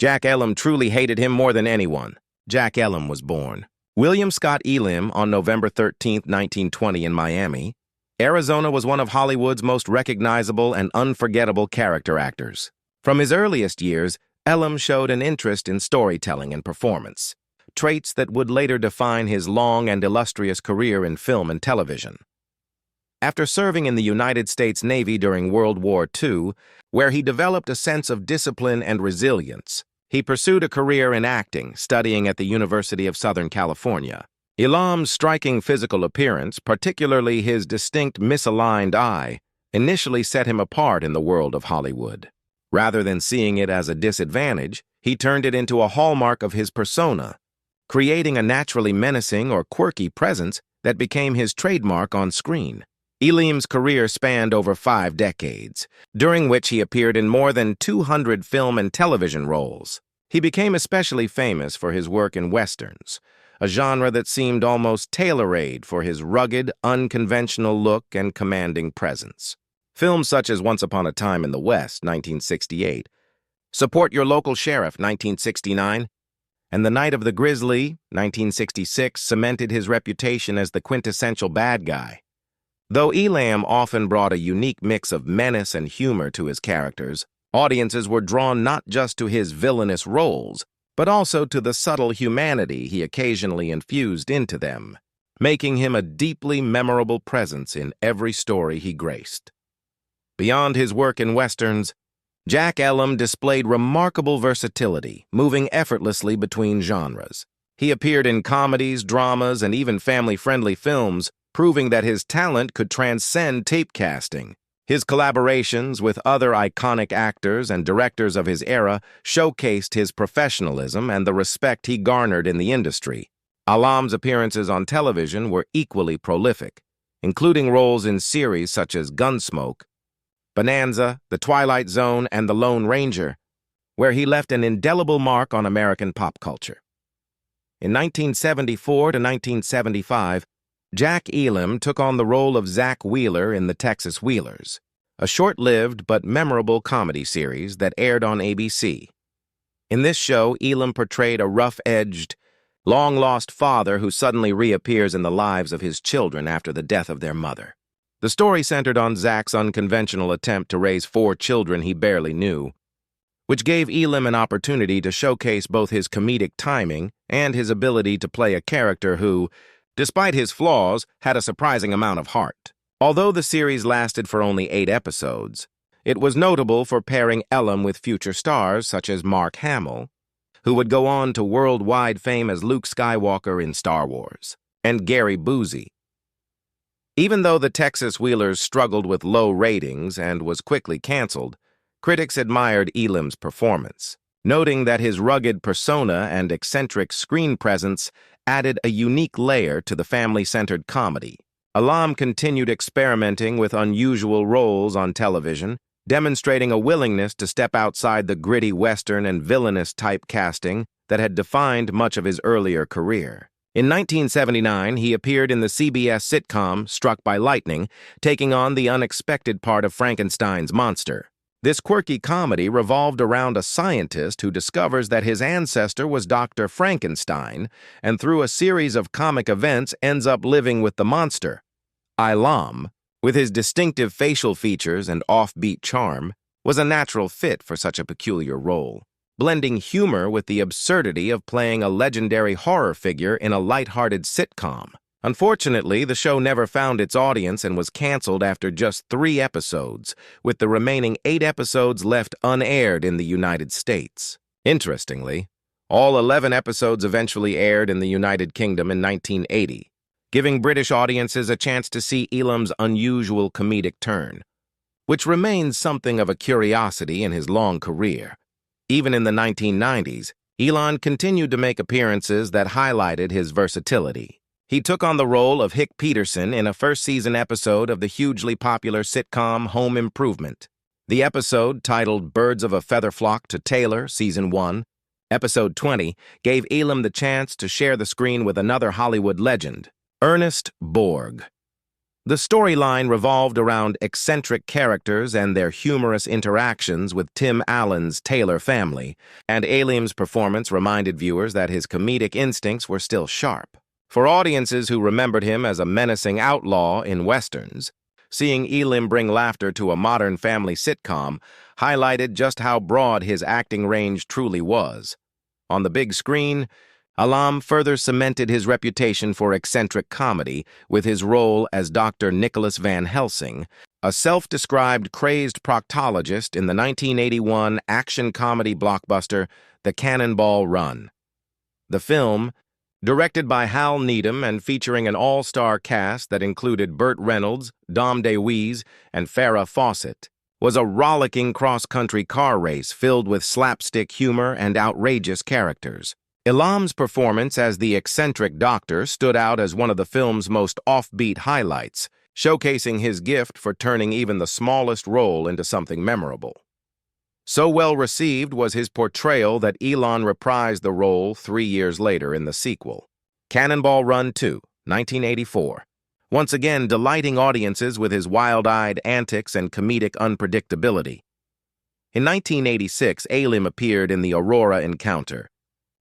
Jack Elam truly hated him more than anyone. Jack Elam was born William Scott Elam on November 13, 1920 in Miami. Arizona was one of Hollywood's most recognizable and unforgettable character actors. From his earliest years, Elam showed an interest in storytelling and performance, traits that would later define his long and illustrious career in film and television. After serving in the United States Navy during World War II, where he developed a sense of discipline and resilience, he pursued a career in acting, studying at the University of Southern California. Elam's striking physical appearance, particularly his distinct misaligned eye, initially set him apart in the world of Hollywood. Rather than seeing it as a disadvantage, he turned it into a hallmark of his persona, creating a naturally menacing or quirky presence that became his trademark on screen. Elam's career spanned over 5 decades, during which he appeared in more than 200 film and television roles. He became especially famous for his work in westerns, a genre that seemed almost tailor-made for his rugged, unconventional look and commanding presence. Films such as Once Upon a Time in the West, 1968, Support Your Local Sheriff, 1969, and The Night of the Grizzly, 1966, cemented his reputation as the quintessential bad guy. Though Elam often brought a unique mix of menace and humor to his characters, audiences were drawn not just to his villainous roles, but also to the subtle humanity he occasionally infused into them, making him a deeply memorable presence in every story he graced. Beyond his work in westerns, Jack Elam displayed remarkable versatility, moving effortlessly between genres. He appeared in comedies, dramas, and even family-friendly films, proving that his talent could transcend typecasting. His collaborations with other iconic actors and directors of his era showcased his professionalism and the respect he garnered in the industry. Elam's appearances on television were equally prolific, including roles in series such as Gunsmoke, Bonanza, The Twilight Zone, and The Lone Ranger, where he left an indelible mark on American pop culture. In 1974 to 1975, Jack Elam took on the role of Zach Wheeler in The Texas Wheelers, a short-lived but memorable comedy series that aired on ABC. In this show, Elam portrayed a rough-edged, long-lost father who suddenly reappears in the lives of his children after the death of their mother. The story centered on Zach's unconventional attempt to raise 4 children he barely knew, which gave Elam an opportunity to showcase both his comedic timing and his ability to play a character who, despite his flaws, had a surprising amount of heart. Although the series lasted for only 8 episodes, it was notable for pairing Elam with future stars such as Mark Hamill, who would go on to worldwide fame as Luke Skywalker in Star Wars, and Gary Busey. Even though the Texas Wheelers struggled with low ratings and was quickly canceled, critics admired Elam's performance, noting that his rugged persona and eccentric screen presence added a unique layer to the family-centered comedy. Elam continued experimenting with unusual roles on television, demonstrating a willingness to step outside the gritty Western and villainous typecasting that had defined much of his earlier career. In 1979, he appeared in the CBS sitcom Struck by Lightning, taking on the unexpected part of Frankenstein's monster. This quirky comedy revolved around a scientist who discovers that his ancestor was Dr. Frankenstein, and through a series of comic events ends up living with the monster. Elam, with his distinctive facial features and offbeat charm, was a natural fit for such a peculiar role, blending humor with the absurdity of playing a legendary horror figure in a light-hearted sitcom. Unfortunately, the show never found its audience and was canceled after just 3 episodes, with the remaining 8 episodes left unaired in the United States. Interestingly, all 11 episodes eventually aired in the United Kingdom in 1980, giving British audiences a chance to see Elam's unusual comedic turn, which remains something of a curiosity in his long career. Even in the 1990s, Elam continued to make appearances that highlighted his versatility. He took on the role of Hick Peterson in a first-season episode of the hugely popular sitcom Home Improvement. The episode, titled Birds of a Feather Flock to Taylor, Season 1, Episode 20, gave Elam the chance to share the screen with another Hollywood legend, Ernest Borg. The storyline revolved around eccentric characters and their humorous interactions with Tim Allen's Taylor family, and Elam's performance reminded viewers that his comedic instincts were still sharp. For audiences who remembered him as a menacing outlaw in westerns, seeing Elam bring laughter to a modern family sitcom highlighted just how broad his acting range truly was. On the big screen, Elam further cemented his reputation for eccentric comedy with his role as Dr. Nicholas Van Helsing, a self-described crazed proctologist in the 1981 action comedy blockbuster The Cannonball Run. The film, directed by Hal Needham and featuring an all-star cast that included Burt Reynolds, Dom DeWeese, and Farrah Fawcett, was a rollicking cross-country car race filled with slapstick humor and outrageous characters. Elam's performance as the eccentric doctor stood out as one of the film's most offbeat highlights, showcasing his gift for turning even the smallest role into something memorable. So well received was his portrayal that Elam reprised the role 3 years later in the sequel, Cannonball Run 2, 1984, once again delighting audiences with his wild-eyed antics and comedic unpredictability. In 1986, Elam appeared in The Aurora Encounter,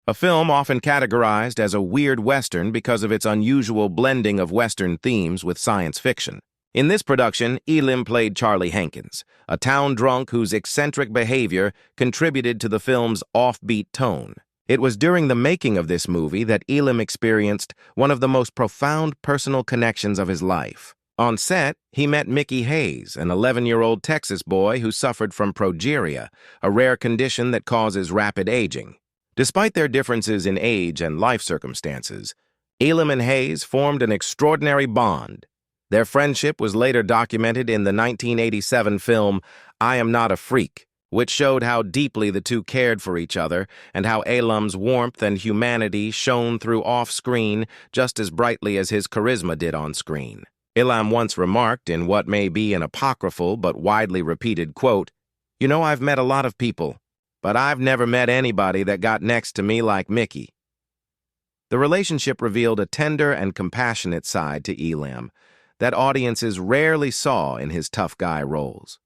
a film often categorized as a weird Western because of its unusual blending of Western themes with science fiction. In this production, Elam played Charlie Hankins, a town drunk whose eccentric behavior contributed to the film's offbeat tone. It was during the making of this movie that Elam experienced one of the most profound personal connections of his life. On set, he met Mickey Hayes, an 11-year-old Texas boy who suffered from progeria, a rare condition that causes rapid aging. Despite their differences in age and life circumstances, Elam and Hayes formed an extraordinary bond. Their friendship was later documented in the 1987 film I Am Not a Freak, which showed how deeply the two cared for each other and how Elam's warmth and humanity shone through off-screen just as brightly as his charisma did on screen. Elam once remarked in what may be an apocryphal but widely repeated quote, "You know, I've met a lot of people, but I've never met anybody that got next to me like Mickey." The relationship revealed a tender and compassionate side to Elam that audiences rarely saw in his tough guy roles.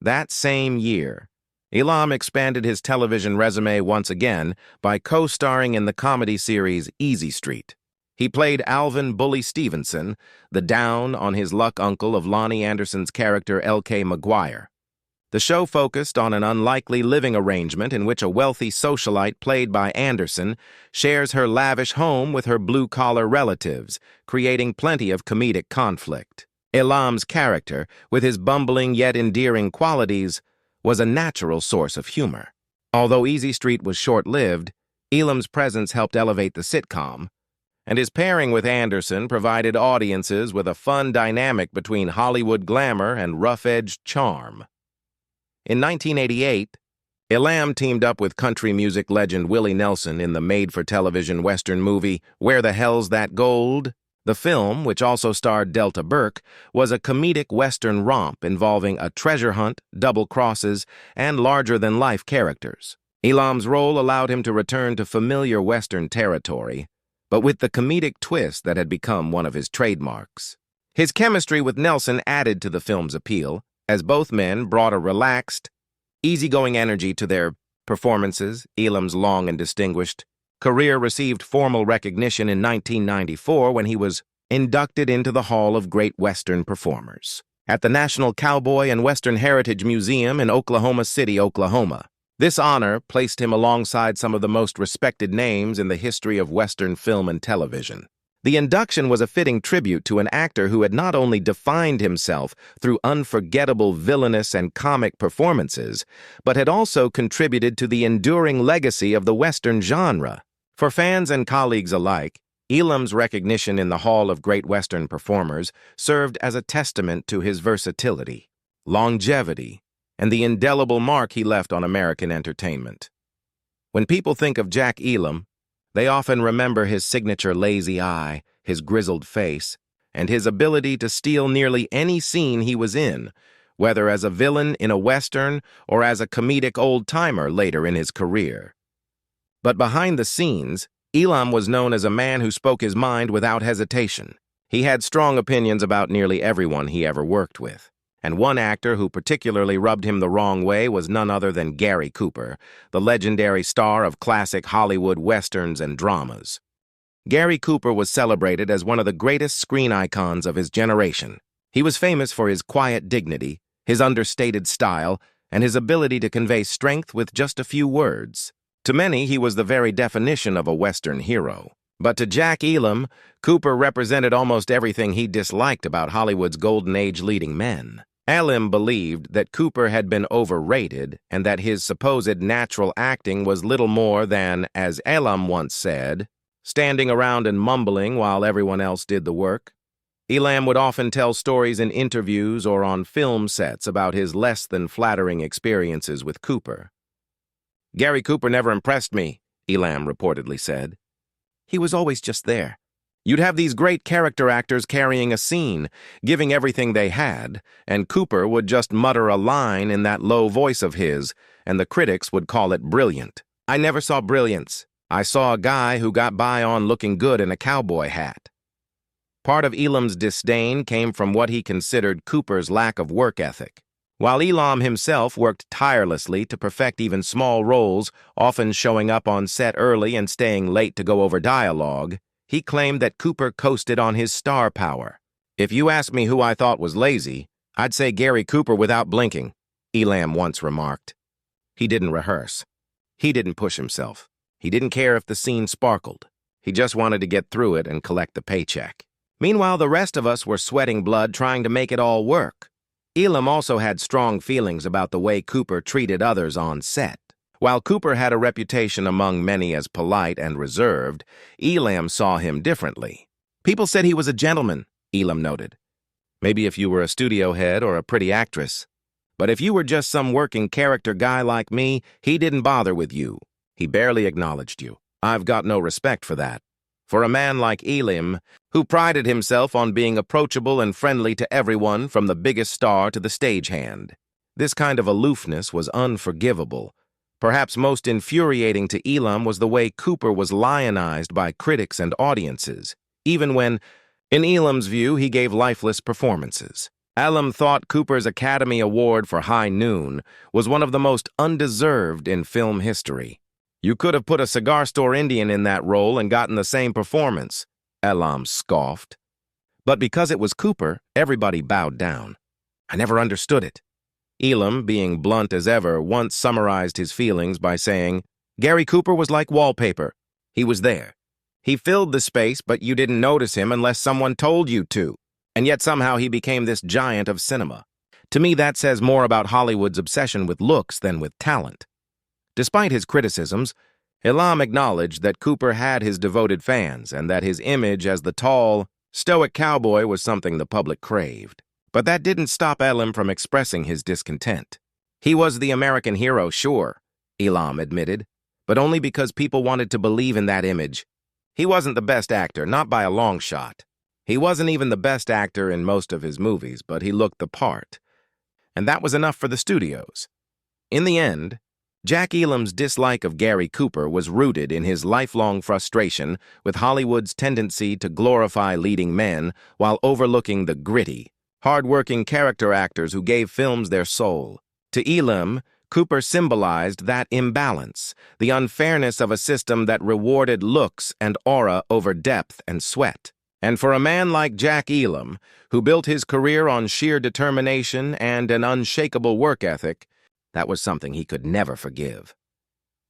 That same year, Elam expanded his television resume once again by co-starring in the comedy series Easy Street. He played Alvin Bully Stevenson, the down-on-his-luck uncle of Lonnie Anderson's character L.K. McGuire. The show focused on an unlikely living arrangement in which a wealthy socialite played by Anderson shares her lavish home with her blue-collar relatives, creating plenty of comedic conflict. Elam's character, with his bumbling yet endearing qualities, was a natural source of humor. Although Easy Street was short-lived, Elam's presence helped elevate the sitcom, and his pairing with Anderson provided audiences with a fun dynamic between Hollywood glamour and rough-edged charm. In 1988, Elam teamed up with country music legend Willie Nelson in the made-for-television Western movie Where the Hell's That Gold? The film, which also starred Delta Burke, was a comedic Western romp involving a treasure hunt, double crosses, and larger-than-life characters. Elam's role allowed him to return to familiar Western territory, but with the comedic twist that had become one of his trademarks. His chemistry with Nelson added to the film's appeal, as both men brought a relaxed, easygoing energy to their performances. Elam's long and distinguished career received formal recognition in 1994 when he was inducted into the Hall of Great Western Performers at the National Cowboy and Western Heritage Museum in Oklahoma City, Oklahoma. This honor placed him alongside some of the most respected names in the history of Western film and television. The induction was a fitting tribute to an actor who had not only defined himself through unforgettable villainous and comic performances, but had also contributed to the enduring legacy of the Western genre. For fans and colleagues alike, Elam's recognition in the Hall of Great Western Performers served as a testament to his versatility, longevity, and the indelible mark he left on American entertainment. When people think of Jack Elam, they often remember his signature lazy eye, his grizzled face, and his ability to steal nearly any scene he was in, whether as a villain in a Western or as a comedic old-timer later in his career. But behind the scenes, Elam was known as a man who spoke his mind without hesitation. He had strong opinions about nearly everyone he ever worked with, and one actor who particularly rubbed him the wrong way was none other than Gary Cooper, the legendary star of classic Hollywood westerns and dramas. Gary Cooper was celebrated as one of the greatest screen icons of his generation. He was famous for his quiet dignity, his understated style, and his ability to convey strength with just a few words. To many, he was the very definition of a Western hero. But to Jack Elam, Cooper represented almost everything he disliked about Hollywood's golden age leading men. Elam believed that Cooper had been overrated and that his supposed natural acting was little more than, as Elam once said, standing around and mumbling while everyone else did the work. Elam would often tell stories in interviews or on film sets about his less than flattering experiences with Cooper. "Gary Cooper never impressed me," Elam reportedly said. "He was always just there. You'd have these great character actors carrying a scene, giving everything they had, and Cooper would just mutter a line in that low voice of his, and the critics would call it brilliant. I never saw brilliance. I saw a guy who got by on looking good in a cowboy hat." Part of Elam's disdain came from what he considered Cooper's lack of work ethic. While Elam himself worked tirelessly to perfect even small roles, often showing up on set early and staying late to go over dialogue, he claimed that Cooper coasted on his star power. "If you ask me who I thought was lazy, I'd say Gary Cooper without blinking," Elam once remarked. He didn't rehearse. He didn't push himself. He didn't care if the scene sparkled. He just wanted to get through it and collect the paycheck. Meanwhile, the rest of us were sweating blood trying to make it all work. Elam also had strong feelings about the way Cooper treated others on set. While Cooper had a reputation among many as polite and reserved, Elam saw him differently. "People said he was a gentleman," Elam noted. "Maybe if you were a studio head or a pretty actress. But if you were just some working character guy like me, he didn't bother with you. He barely acknowledged you. I've got no respect for that. For a man like Elam, who prided himself on being approachable and friendly to everyone from the biggest star to the stagehand. This kind of aloofness was unforgivable. Perhaps most infuriating to Elam was the way Cooper was lionized by critics and audiences, even when, in Elam's view, he gave lifeless performances. Elam thought Cooper's Academy Award for High Noon was one of the most undeserved in film history. "You could have put a cigar store Indian in that role and gotten the same performance," Elam scoffed. But because it was Cooper, everybody bowed down. "I never understood it." Elam, being blunt as ever, once summarized his feelings by saying, "Gary Cooper was like wallpaper. He was there. He filled the space, but you didn't notice him unless someone told you to. And yet somehow he became this giant of cinema. To me, that says more about Hollywood's obsession with looks than with talent." Despite his criticisms, Elam acknowledged that Cooper had his devoted fans and that his image as the tall, stoic cowboy was something the public craved. But that didn't stop Elam from expressing his discontent. "He was the American hero, sure," Elam admitted, "but only because people wanted to believe in that image. He wasn't the best actor, not by a long shot. He wasn't even the best actor in most of his movies, but he looked the part. And that was enough for the studios." In the end, Jack Elam's dislike of Gary Cooper was rooted in his lifelong frustration with Hollywood's tendency to glorify leading men while overlooking the gritty, hard-working character actors who gave films their soul. To Elam, Cooper symbolized that imbalance, the unfairness of a system that rewarded looks and aura over depth and sweat. And for a man like Jack Elam, who built his career on sheer determination and an unshakable work ethic, that was something he could never forgive.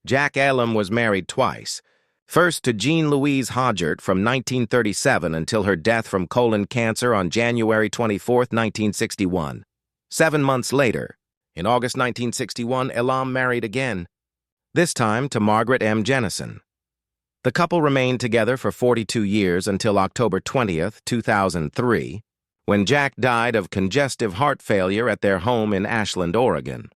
Jack Elam was married twice, first to Jean Louise Hodgert from 1937 until her death from colon cancer on January 24, 1961. 7 months later, in August 1961, Elam married again, this time to Margaret M. Jennison. The couple remained together for 42 years until October 20, 2003, when Jack died of congestive heart failure at their home in Ashland, Oregon.